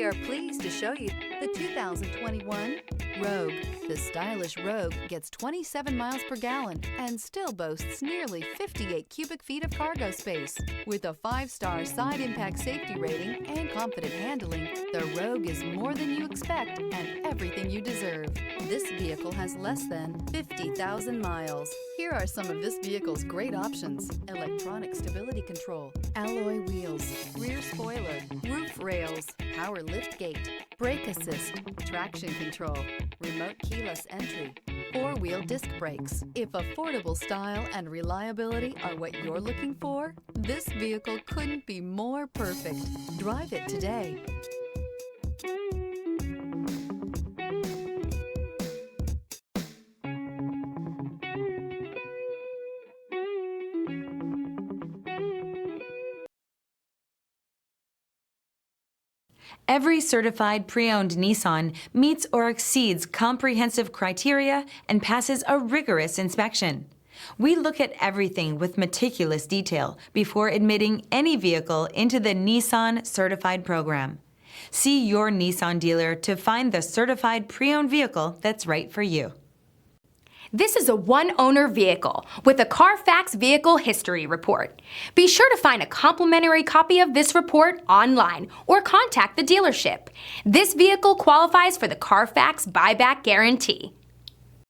We are pleased to show you the 2021 Rogue. The stylish Rogue gets 27 miles per gallon and still boasts nearly 58 cubic feet of cargo space. With a 5-star side impact safety rating and confident handling, the Rogue is more than you expect and everything you deserve. This vehicle has less than 50,000 miles. Here are some of this vehicle's great options: electronic stability control, alloy wheels, rear spoiler, roof rails, power lift gate, brake assist, traction control, remote keyless entry, 4-wheel disc brakes. If affordable style and reliability are what you're looking for, this vehicle couldn't be more perfect. Drive it today. Every certified pre-owned Nissan meets or exceeds comprehensive criteria and passes a rigorous inspection. We look at everything with meticulous detail before admitting any vehicle into the Nissan Certified program. See your Nissan dealer to find the certified pre-owned vehicle that's right for you. This is a one-owner vehicle with a Carfax Vehicle History Report. Be sure to find a complimentary copy of this report online or contact the dealership. This vehicle qualifies for the Carfax Buyback Guarantee.